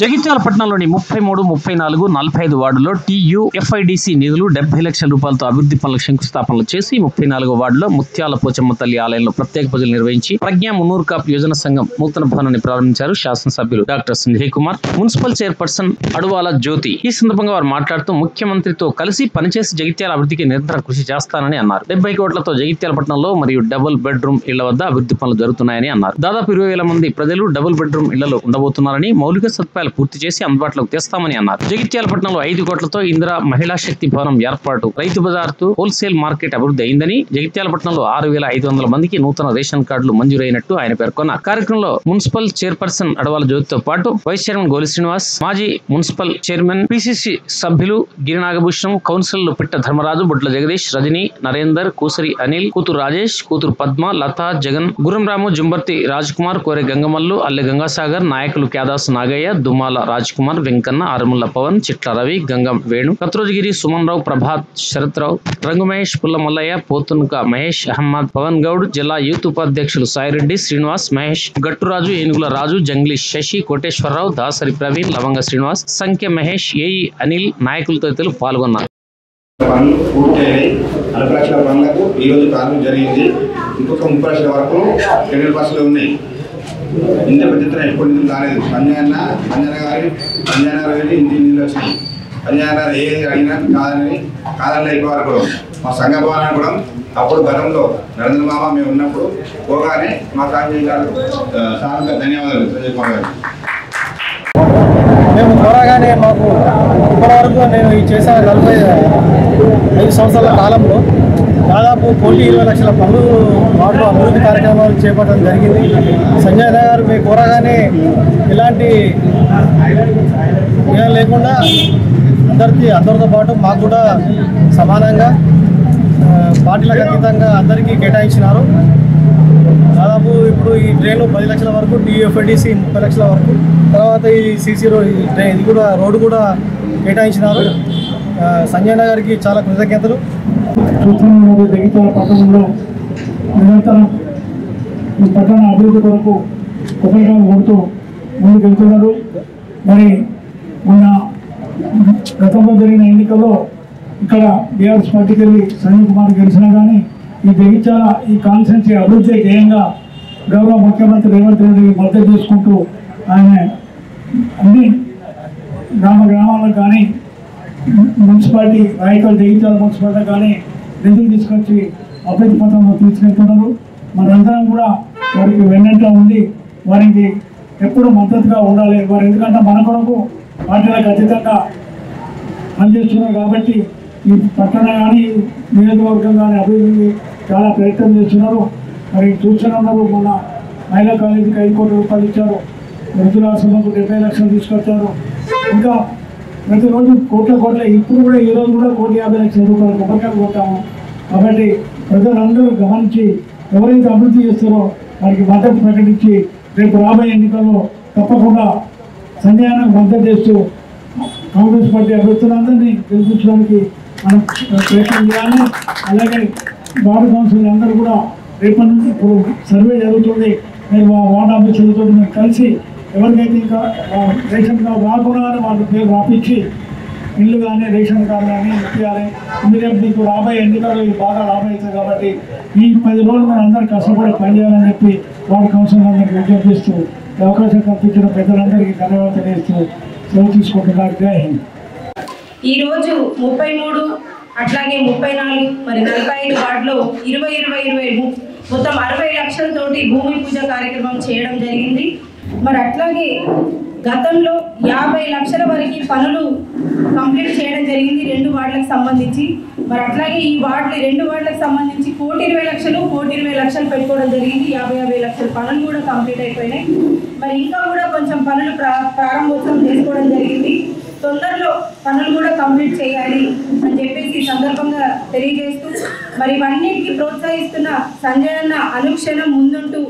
జగిత్యాల పట్టణంలోని 33, 34, 45 వార్డులో TUFIDC నిధులు 70 లక్షల రూపాయలతో అభివృద్ధి పనులకు శంకుస్థాపనలు చేసి 34వ వార్డులో ముత్యాల పోచమ్మ తల్లి ఆలయంలో ప్రత్యేక పూజలు నిర్వహించి ప్రజ్ఞా మున్నూరు కాపు యోజన సంఘం నూతన భవనాన్ని ప్రారంభించారు శాసనసభ్యులు doctor Sanjay Kumar, municipal chairperson Aduvala Jyothi. ఈ సందర్భంగా వారు మాట్లాడుతూ ముఖ్యమంత్రితో కలిసి పనిచేసి జగిత్యాల అభివృద్ధికి నిరంతర కృషి చేస్తానని అన్నారు. 70 కోట్లతో జగిత్యాల పట్టణంలో మరియు డబుల్ బెడ్రూమ్ ఇళ్ల వద్ద అభివృద్ధి పనులు జరుగుతున్నాయని అన్నారు. దాదాపు 20,000 మంది ప్రజలు డబుల్ బెడ్రూమ్ ఇళ్లలో ఉండబోతున్నారని, మౌలిక సదుపాయాలు పూర్తి చేసి అందుబాటులోకి తెస్తామని అన్నారు. జగిత్యాల పట్టణంలో 5 కోట్లతో ఇందిరా మహిళా శక్తి భవనం ఏర్పాటు, రైతు బజార్తో హోల్సేల్ మార్కెట్ అభివృద్ధి అయిందని, జగిత్యాల పట్టణంలో 6,500 మందికి నూతన రేషన్ కార్డులు మంజూరైనట్టు ఆయన పేర్కొన్నారు. కార్యక్రమంలో మున్సిపల్ చైర్పర్సన్ అడవాల జ్యోతితో పాటు వైస్ చైర్మన్ గోలి శ్రీనివాస్, మాజీ మున్సిపల్ చైర్మన్ PCC సభ్యులు గిరినాగభూషణం, కౌన్సిలర్లు పిట్ట ధర్మరాజు, బుడ్ల జగదీష్, రజని, నరేందర్, కూసరి అనిల్, కూతురు రాజేష్, కూతురు పద్మ, లతా, జగన్, గుర్రంరాము, జుంబర్తి రాజ్ కుమార్, కోరె గంగమల్లు, అల్లె గంగాసాగర్, నాయకులు క్యాదాసు నాగయ్య, దుమ్మాల రాజ్ కుమార్, వెంకన్న, ఆరుముల్ల పవన్, చిట్ల రవి, గంగం వేణు, కత్రోజగిరి, సుమన్ రావు, ప్రభాత్, శరత్ రావు, రంగు మహేష్, పుల్ల మల్లయ్య, పోతునుక మహేష్, అహ్మద్, పవన్ గౌడ్, జిల్లా యూత్ ఉపాధ్యక్షులు సాయిరెడ్డి, శ్రీనివాస్, మహేష్, గట్టురాజు, ఏనుగుల రాజు, జంగ్లీ శశి, కోటేశ్వరరావు, దాసరి ప్రవీణ్, లవంగ శ్రీనివాస్, సంఖ్య మహేష్, ఏఈ అనిల్, నాయకులు తదితరులు పాల్గొన్నారు. లక్షల పనులకు ఈ రోజు ప్రారంభం జరిగింది. ఇంకొక 30 లక్షల వరకు టెండర్ బస్సులు ఉన్నాయి. ఇంత పెద్ద ఎప్పుడు నిధులు రాలేదు. పంజాయన గారి ఇంటి నిధులు వచ్చినాయి. పంజాయన ఏది అడిగినా కాదని అయిపోవాలి కూడా. మా సంఘ భవనాన్ని కూడా అప్పుడు గతంలో నరేంద్ర మామ మేము ఉన్నప్పుడు పోగానే మా సంజయ్ గారు సాధారణ ధన్యవాదాలు సంజయ్ కుమార్ గారు. మేము త్వరగానే మాకు ఇప్పటివరకు నేను చేసిన 45 సంవత్సరాల కాలంలో దాదాపు 1,20 లక్షల పనులు వార్డు అభివృద్ధి కార్యక్రమాలు చేపట్టడం జరిగింది. సంజయ్ గారు మేము కోరగానే ఇలాంటి ఏం లేకుండా అందరితో పాటు మాకు కూడా సమానంగా పార్టీలకు అతీతంగా అందరికీ కేటాయించినారు. దాదాపు ఇప్పుడు ఈ ట్రైన్ 10 లక్షల వరకు, TUFIDC 30 లక్షల వరకు, తర్వాత ఈ CC రోడ్ ఇది కూడా రోడ్డు కూడా కేటాయించినారు. సంజయ్ గారికి చాలా కృతజ్ఞతలు. జగిత్యాల పట్టణంలో నిరంతరం ఈ పట్టణ అభివృద్ధి కొరకు కొబ్బరికాయలు కొడుతూ ముందుకు వెళ్తున్నారు. మరి మొన్న గతంలో జరిగిన ఎన్నికల్లో ఇక్కడ BRS పార్టీకి వెళ్ళి సంజయ్ కుమార్ గెలిచినా కానీ ఈ జగిత్యాల ఈ కాన్స్టిట్యున్సీ అభివృద్ధి ధ్యేయంగా గౌరవ ముఖ్యమంత్రి రేవంత్ రెడ్డి మద్దతు చేసుకుంటూ ఆయన అన్ని గ్రామాలకు కానీ మున్సిపాలిటీ రాయకల్ జగిత్యాల మున్సిపాలిటీ కానీ నిధులు తీసుకొచ్చి అభివృద్ధి పథంలో తీసుకెళ్తున్నారు. మనందరం కూడా వారికి వెన్నెంట ఉండి వారికి ఎప్పుడు మద్దతుగా ఉండాలి. వారు ఎందుకంటే మన కొరకు పార్టీలకు అతీతంగా పనిచేస్తున్నారు కాబట్టి ఈ పట్టణ కానీ నియోజకవర్గం కానీ అభివృద్ధి చాలా ప్రయత్నం చేస్తున్నారు. మరి చూస్తూనే ఉన్నారు. మొన్న మహిళా కాలేజీకి 5 కోట్ల రూపాయలు ఇచ్చారు. వృద్ధులాశ్రమంకు 70 లక్షలు తీసుకొచ్చారు. ఇంకా ప్రతిరోజు కోట్ల ఇప్పుడు కూడా ఈరోజు కూడా 1,50 లక్షల రూపాయలు కొబ్బరికాయలు కొట్టాము. కాబట్టి ప్రజలందరూ గమనించి ఎవరైతే అభివృద్ధి చేస్తారో వారికి మద్దతు ప్రకటించి రేపు రాబోయే ఎన్నికల్లో తప్పకుండా సంజయానికి మద్దతు చేస్తూ కాంగ్రెస్ పార్టీ అభ్యర్థులందరినీ గెలిపించడానికి మనం ప్రయత్నం చేయాలి. అలాగే వార్డు కౌన్సిల్ అందరూ కూడా రేపటి నుంచి ఇప్పుడు సర్వే జరుగుతుంది. మీరు వార్డు ఆఫీసర్లతో మీరు కలిసి ఎవరికైతే ఇంకా రేషన్ కార్డు రాకుండా వాళ్ళ పేరు రాపించి ఇల్లు కానీ రేషన్ కార్డు కానీ ఇప్పించాలి. ఎందుకంటే మీకు రాబోయే ఎన్నికలు బాగా లాభం అవుతుంది కాబట్టి ఈ 10 రోజులు మనం అందరూ కష్టపడి పనిచేయాలని చెప్పి వార్డు కౌన్సిల్ అందరికీ విజ్ఞప్తి చేస్తూ అవకాశం కల్పించిన పెద్దలందరికీ ధన్యవాదాలు తెలియజేస్తూ సెలవు తీసుకుంటున్నారు. జై హింద్. ఈరోజు 33 అట్లాగే 34 మరి 45 వార్డులో 20 మొత్తం 60 లక్షలతోటి భూమి పూజ కార్యక్రమం చేయడం జరిగింది. మరి అట్లాగే గతంలో 50 లక్షల వరకు పనులు కంప్లీట్ చేయడం జరిగింది 2 వార్డులకు సంబంధించి. మరి అట్లాగే ఈ వార్డులు 2 వార్డులకు సంబంధించి 1,20 లక్షలు పెట్టుకోవడం జరిగింది. 50 లక్షల పనులు కూడా కంప్లీట్ అయిపోయినాయి. మరి ఇంకా కూడా కొంచెం పనులు ప్రారంభోత్సవం చేసుకోవడం జరిగింది. తొందరలో పనులు కూడా కంప్లీట్ చేయాలి అని చెప్పేసి ఈ సందర్భంగా తెలియజేస్తూ మరి ఇవన్నిటికీ ప్రోత్సహిస్తున్న సంజయ్ అన్న అనుక్షణం ముందుంటూ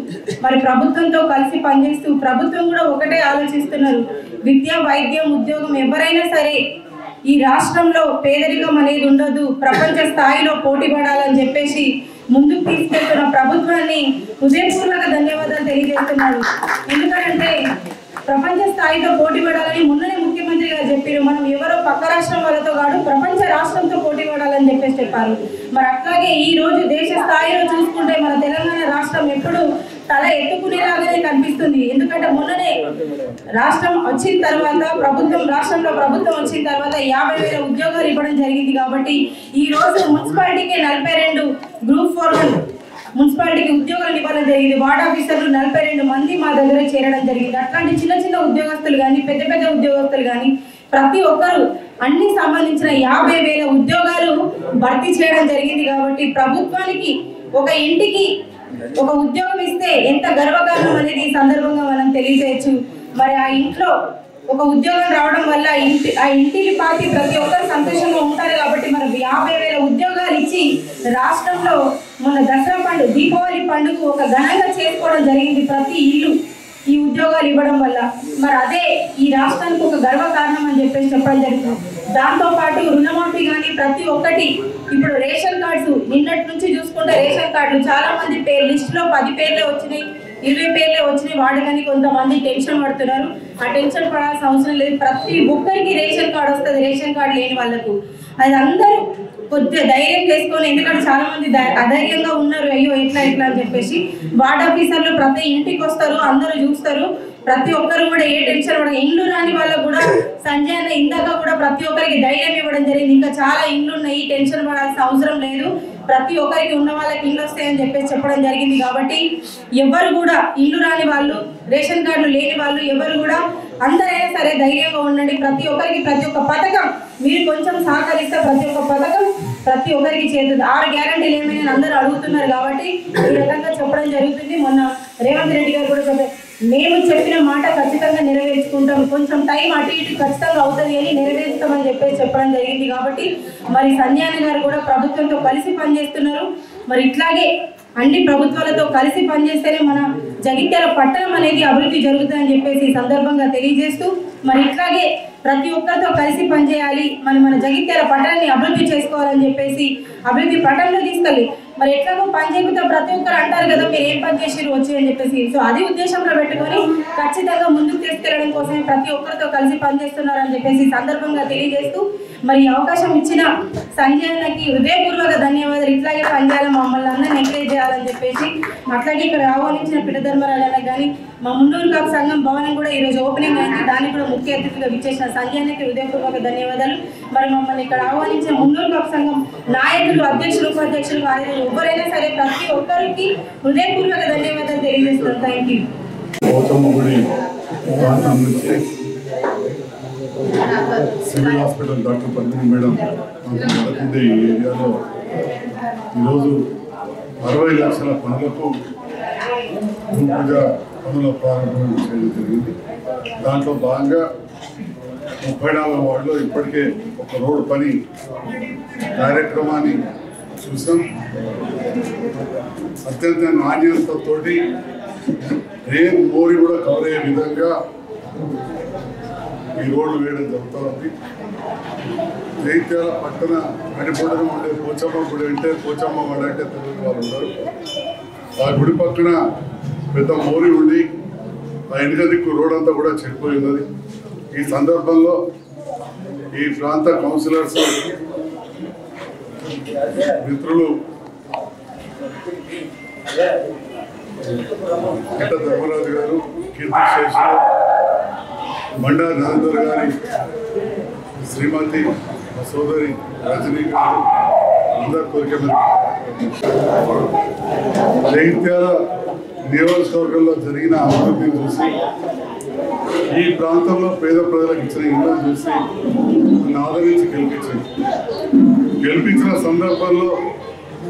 మరి ప్రభుత్వంతో కలిసి పనిచేస్తూ ప్రభుత్వం కూడా ఒకటే ఆలోచిస్తున్నారు. విద్య, వైద్యం, ఉద్యోగం ఎవరైనా సరే ఈ రాష్ట్రంలో పేదరికం అనేది ఉండదు, ప్రపంచ స్థాయిలో పోటీ పడాలని చెప్పేసి ముందుకు తీసుకెళ్తున్న ప్రభుత్వాన్ని హృదయపూర్వక ధన్యవాదాలు తెలియజేస్తున్నాడు. ఎందుకంటే ప్రపంచ స్థాయిలో పోటీ పడాలని మొన్ననే ముఖ్యమంత్రి గారు చెప్పారు. మనం ఎవరో పక్క రాష్ట్రం వాళ్ళతో కాదు ప్రపంచ రాష్ట్రంతో పోటీ పడాలని చెప్పారు. మరి అట్లాగే ఈ రోజు దేశ స్థాయిలో చూసుకుంటే మన తెలంగాణ రాష్ట్రం ఎప్పుడు తల ఎత్తుకునేలాగానే కనిపిస్తుంది. ఎందుకంటే మొన్ననే రాష్ట్రం వచ్చిన తర్వాత రాష్ట్రంలో ప్రభుత్వం వచ్చిన తర్వాత 50,000 ఉద్యోగాలు ఇవ్వడం జరిగింది. కాబట్టి ఈ రోజు మున్సిపాలిటీకి 42 గ్రూప్ 4 మున్సిపాలిటీకి ఉద్యోగాలు ఇవ్వడం జరిగింది. వార్డ్ ఆఫీసర్లు 42 మంది మా దగ్గర చేరడం జరిగింది. అట్లాంటి చిన్న చిన్న ఉద్యోగస్తులు కానీ పెద్ద పెద్ద ఉద్యోగస్తులు కానీ ప్రతి ఒక్కరు అన్ని సంబంధించిన 50,000 ఉద్యోగాలు భర్తీ చేయడం జరిగింది. కాబట్టి ప్రభుత్వానికి ఒక ఇంటికి ఒక ఉద్యోగం ఇస్తే ఎంత గర్వకారణం అనేది ఈ సందర్భంగా మనం తెలియజేయచ్చు. మరి ఆ ఇంట్లో ఒక ఉద్యోగం రావడం వల్ల ఆ ఇంటిని పాతి ప్రతి ఒక్కరు సంతోషంగా ఉంటారు. కాబట్టి మనం 50,000 ఉద్యోగాలు ఇచ్చి రాష్ట్రంలో మన దసరా పండుగ దీపావళి పండుగ ఒక ఘనంగా చేసుకోవడం జరిగింది. ప్రతి ఇల్లు ఈ ఉద్యోగాలు ఇవ్వడం వల్ల మరి అదే ఈ రాష్ట్రానికి ఒక గర్వకారణం అని చెప్పడం జరుగుతుంది. దాంతోపాటు రుణమాఫీ కానీ ప్రతి ఒక్కటి ఇప్పుడు రేషన్ కార్డ్స్ నిన్నటి నుంచి చూసుకుంటే రేషన్ కార్డులు చాలా మంది లిస్టులో 10 పేర్లే వచ్చినాయి, 20 పేర్లే వచ్చినాయి. వాడగానే కొంతమంది టెన్షన్ పడుతున్నారు. ఆ టెన్షన్ పడాల్సిన అవసరం లేదు. ప్రతి ఒక్కరికి రేషన్ కార్డు వస్తుంది. రేషన్ కార్డు లేని వాళ్ళకు అది అందరూ కొద్దిగా ధైర్యం చేసుకొని, ఎందుకంటే చాలా మంది అధైర్యంగా ఉన్నారు, అయ్యో ఎట్లా అని చెప్పేసి వార్డ్ ఆఫీసర్లు ప్రతి ఇంటికి వస్తారు, అందరూ చూస్తారు. ప్రతి ఒక్కరు కూడా ఏ టెన్షన్ పడ ఇండ్లు రాని వాళ్ళకు కూడా సంజయ్ అన్న ఇందాక కూడా ప్రతి ఒక్కరికి ధైర్యం ఇవ్వడం జరిగింది. ఇంకా చాలా ఇండ్లు ఉన్నాయి, టెన్షన్ పడాల్సిన అవసరం లేదు, ప్రతి ఒక్కరికి ఉన్న వాళ్ళకి ఇల్లు వస్తాయని చెప్పడం జరిగింది. కాబట్టి ఎవరు కూడా ఇల్లు రాని వాళ్ళు రేషన్ కార్డులు లేని వాళ్ళు ఎవరు కూడా అందరైనా సరే ధైర్యంగా ఉండండి. ప్రతి ఒక్కరికి ప్రతి ఒక్క పథకం మీరు కొంచెం సహకరిస్తే ప్రతి ఒక్క పథకం ప్రతి ఒక్కరికి చేరుతుంది. 6 గ్యారంటీలు ఏమైనా అందరూ అడుగుతున్నారు కాబట్టి ఈ రకంగా చెప్పడం జరుగుతుంది. మొన్న రేవంత్ రెడ్డి గారు కూడా చెప్పారు, మేము చెప్పిన మాట ఖచ్చితంగా నెరవేర్చుకుంటాం, కొంచెం టైం అటు ఇటు ఖచ్చితంగా అవుతుంది అని నెరవేరుస్తామని చెప్పడం జరిగింది. కాబట్టి మరి సంజయ్ అన్న గారు కూడా ప్రభుత్వంతో కలిసి పనిచేస్తున్నారు. మరి ఇట్లాగే అన్ని ప్రభుత్వాలతో కలిసి పనిచేస్తేనే మన జగిత్యాల పట్టణం అనేది అభివృద్ధి జరుగుతుందని చెప్పేసి ఈ సందర్భంగా తెలియజేస్తూ మరి ఇట్లాగే ప్రతి ఒక్కరితో కలిసి పనిచేయాలి, మన జగిత్యాల పట్టణాన్ని అభివృద్ధి చేసుకోవాలని చెప్పేసి అభివృద్ధి పట్టణంలో తీసుకెళ్ళి మరి ఎట్లాగో పని చేయకపోతే ప్రతి ఒక్కరు అంటారు కదా మీరు ఏం పని చేసారు వచ్చి అని చెప్పేసి. సో అది ఉద్దేశంలో పెట్టుకొని ఖచ్చితంగా ముందుకు తీసుకెళ్లడం కోసమే ప్రతి ఒక్కరితో కలిసి పనిచేస్తున్నారని చెప్పేసి సందర్భంగా తెలియజేస్తూ మరి అవకాశం ఇచ్చిన సంజయ్ అన్నకి హృదయపూర్వక ధన్యవాదాలు. ఇట్లాగే పనిచేయాలి, మమ్మల్ని అందరినీ ఎంకరేజ్ చేయాలని చెప్పేసి అట్లాగే ఇక్కడ ఆహ్వానించిన పిట ధర్మరాజన్న కానీ మా మున్నూరు కాపు సంఘం భవనం కూడా ఈరోజు ఓపెనింగ్ అయింది. దానికి కూడా ముఖ్య అతిథిగా విచ్చేసిన సంజయ్ అన్నకి హృదయపూర్వక ధన్యవాదాలు. మరి మమ్మల్ని ఇక్కడ ఆహ్వానించిన మున్నూరు కాపు సంఘం నాయకులు అధ్యక్షులు ఉపాధ్యక్షులు కార్యదర్శులు ఎవరైనా సరే ప్రతి ఒక్కరికి హృదయపూర్వక ధన్యవాదాలు తెలియజేస్తున్నాం. Thank you. Civil hospital doctor Padmini madam ఈ ఏరియాలో ఈరోజు 60 లక్షల పనులకు పూజ పనుల ప్రారంభం చేయడం జరిగింది. దాంట్లో భాగంగా 34వ వార్డులో ఇప్పటికే ఒక రోడ్డు పని కార్యక్రమాన్ని చూసాం. అత్యంత నాణ్యతతో రేపు మోరి కూడా కవర్ అయ్యే విధంగా ఈ రోడ్లు వేయడం జరుగుతుంది. జగిత్యాల పక్కన నడిపొడడం ఉండే పోచమ్మ గుడి అంటే పోచమ్మ వాడు అంటే తెలుగు వాళ్ళు ఉన్నారు. ఆ గుడి పక్కన పెద్ద మోరి ఉండి ఆ వెనుక దిక్కు రోడ్ అంతా కూడా చెడిపోయి ఉన్నది. ఈ సందర్భంలో ఈ ప్రాంత కౌన్సిలర్స్ మిత్రులు పిట ధర్మరాజు గారు, కీర్తి శేషులు, మండా నరేందర్ గారి శ్రీమతి మా సోదరి రజనీ గారు అందరి కోరిక జగిత్యాల నియోజకవర్గంలో జరిగిన అభివృద్ధిని చూసి ఈ ప్రాంతంలో పేద ప్రజలకు ఇచ్చిన ఇళ్ళను చూసి ఆదరించి గెలిపించిన సందర్భంలో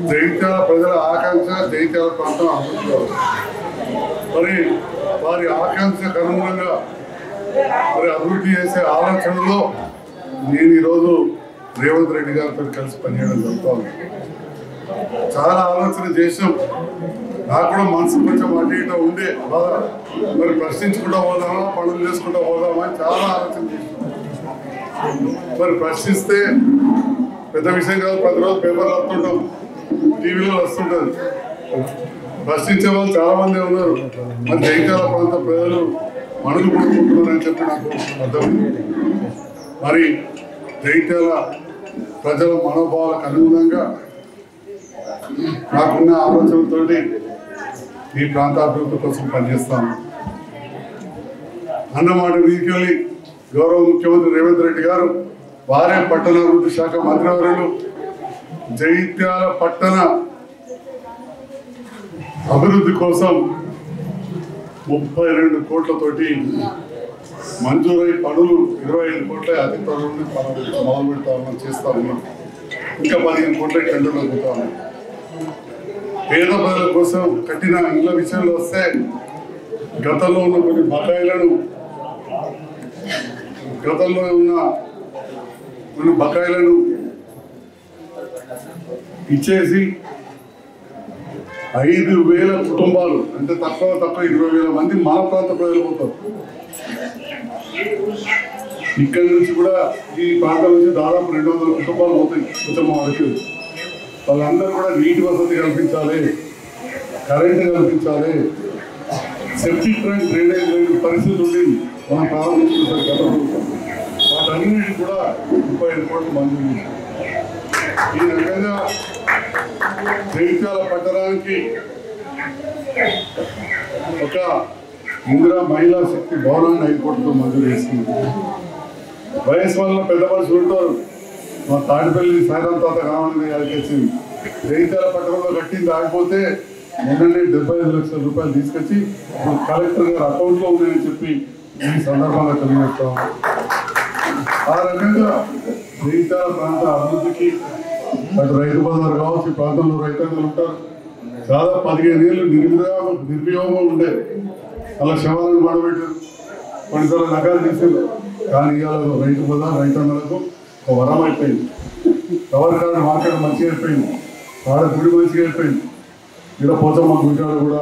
జగిత్యాల ప్రజల ఆకాంక్ష జగిత్యాల ప్రాంతం అభివృద్ధి కావాలి. మరి వారి ఆకాంక్షకు అనుగుణంగా మరి అభివృద్ధి చేసే ఆలోచనలో నేను ఈరోజు రేవంత్ రెడ్డి గారితో కలిసి పనిచేయడం జరుగుతుంది. చాలా ఆలోచన చేసాం. నాకు కూడా మనసు కొంచెం అటు ఇటు ఉండే బాధ, మరి ప్రశ్నించుకుంటూ పోదామా పనులు చేసుకుంటూ పోదామా అని చాలా ఆలోచన చేసాం. మరి ప్రశ్నిస్తే పెద్ద విషయం కాదు, ప్రతిరోజు పేపర్లు వస్తుంటాం, టీవీలో వస్తుంటుంది. ప్రశ్నించే వాళ్ళు చాలా మంది ఉన్నారు. మరి జగిత్యాల ప్రాంత ప్రజలు మణులు కొనుక్కుంటున్నారని చెప్పి నాకు అర్థమైంది. మరి జగిత్యాల ప్రజల మనోభావాలకు అనుగుణంగా నాకున్న ఆలోచనతో ఈ ప్రాంత అభివృద్ధి కోసం పనిచేస్తాను. అన్నమాట వీకెళ్ళి గౌరవ ముఖ్యమంత్రి రేవంత్ రెడ్డి గారు వారే పట్టణాభివృద్ధి శాఖ మంత్రివర్యులు జగిత్యాల పట్టణ అభివృద్ధి కోసం 32 కోట్లతోటి మంజూరై పనులు 25 కోట్ల అతి త్వరలో మొదలు పెడతామని చేస్తా ఉన్నాం. ఇంకా 15 కోట్ల టెండర్లు పోతా ఉన్నాం. పేద ప్రజల కోసం కట్టిన ఇళ్ల విషయంలో వస్తే గతంలో ఉన్న కొన్ని బకాయిలను ఇచ్చేసి 5,000 కుటుంబాలు అంటే తక్కువ 20,000 మంది మన ప్రాంత ప్రజలు పోతారు. ఇక్కడి నుంచి కూడా ఈ ప్రాంతం నుంచి దాదాపు 200 కుటుంబాలు పోతాయి కుటుంబం వరకు. వాళ్ళందరూ కూడా నీటి వసతి కల్పించాలి, కరెంటు కల్పించాలి, సెప్టిక్ ట్యాంక్ డ్రైనేజ్ లేని పరిస్థితి ఉండేది మనం ప్రారంభించుకుంటాం గతంలో. వాటన్నిటిని కూడా 35 కోట్లు మంజూరు చేశారు. ఈ రకంగా జగిత్యాల పట్టణానికి ఒక ఇందిరా మహిళా శక్తి భవనాన్ని 5 కోట్లతో మంజూరు చేస్తుంది. వయసు వల్ల పెద్ద మనుషులు ఉంటారు. మా తాడిపల్లి సాయంత్రం తాత కావాలని అడిగేసింది. జగిత్యాల పట్టణంలో కట్టింది ఆగిపోతే మొన్ననే 75 లక్షల రూపాయలు తీసుకొచ్చి ఇప్పుడు కలెక్టర్ గారు అకౌంట్లో ఉన్నాయని చెప్పి ఈ సందర్భంగా తెలియజేస్తాం. ఆ రకంగా జగిత్యాల ప్రాంత అభివృద్ధికి అటు రైతు బజార్ కావచ్చు, ఈ ప్రాంతంలో రైతాంగాలు ఉంటారు. దాదాపు 15 ఏళ్ళు నిర్వియోగం ఉండేది. అలా శవాలను మాడబెట్టారు, కొన్నిసార్లు నగాలు చేశారు. కానీ ఇవాళ రైతు బజార్ రైతాంగాలకు ఒక వరం అయిపోయింది. కవర్ కార్డు మార్కెట్ మంచిగా అయిపోయింది, ఆడ గుడి మంచిగా అయిపోయింది. ఇక్కడ పోచమ్మ గుడికాడ కూడా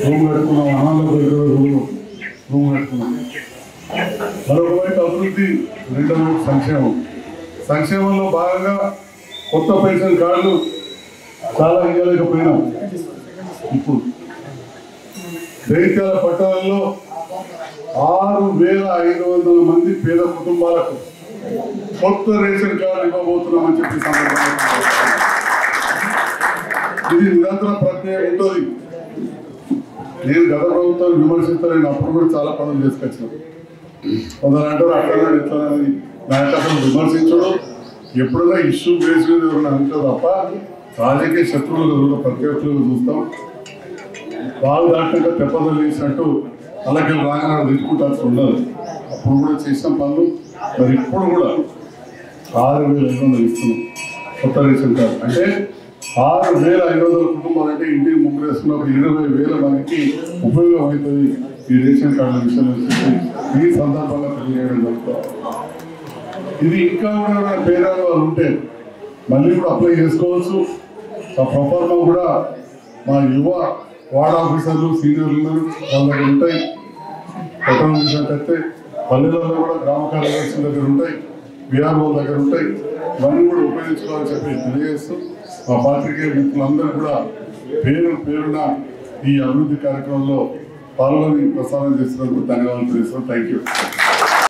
రూమ్ కట్టుకున్నాం, అనాల్లో 20 రూమ్ కట్టుకున్నాం. మరొక వైపు అభివృద్ధి, రెండో వైపు సంక్షేమం. సంక్షేమంలో భాగంగా కొత్త పెన్షన్ కార్డులు చాలా ఇవ్వలేకపోయినాం. ఇప్పుడు జగిత్యాల పట్టణంలో 6,500 మంది పేద కుటుంబాలకు కొత్త రేషన్ కార్డు ఇవ్వబోతున్నామని చెప్పి సందర్భంగా ఇది నిరంతర ప్రక్రియ ఉంటుంది. నేను గత ప్రభుత్వాన్ని విమర్శిస్తాను, అప్పుడు కూడా చాలా పనులు చేసుకొచ్చాను. కొందరు అంటారు అక్కడ ఎట్లా అనేది. నాకు అసలు విమర్శించడం ఎప్పుడైనా ఇష్యూ బేస్ మీద ఎవరైనా అంటారు తప్ప రాజకీయ శత్రువులు కూడా ప్రత్యర్థులుగా చూస్తాం. వాళ్ళు దాంట్లో తెప్పదలు చేసినట్టు అలాగే రాగానే తెచ్చుకుంటాల్సి ఉండదు. అప్పుడు కూడా చేసిన పనులు మరి ఇప్పుడు కూడా 6,500 ఇస్తున్నాం కొత్త రేషన్ కార్డు. అంటే 6,500 కుటుంబాలు అంటే ఇంటికి ముగ్గురు వేసుకున్నప్పుడు 20,000 మందికి ఉపయోగం అవుతుంది ఈ రేషన్ కార్డుల విషయంలో ఈ సందర్భంగా తెలియజేయడం జరుగుతుంది. ఇది ఇంకా కూడా పేదలు వాళ్ళు ఉంటే మళ్ళీ కూడా అప్లై చేసుకోవచ్చు. ఆ ప్రొఫార్మా కూడా మా యువ వార్డ్ ఆఫీసర్లు సీనియర్లు వాళ్ళ దగ్గర ఉంటాయి. పట్టణ విషయానికి పల్లెలలో కూడా గ్రామ కార్యదర్శుల దగ్గర ఉంటాయి, విఆర్ఓ దగ్గర ఉంటాయి. ఇవన్నీ కూడా ఉపయోగించుకోవాలని చెప్పి తెలియజేస్తూ మా పాత్రికేయ మిత్రులందరూ కూడా పేరున ఈ అభివృద్ధి కార్యక్రమంలో పాల్గొని ప్రసారం చేస్తున్నందుకు ధన్యవాదాలు తెలుస్తాం. Thank you.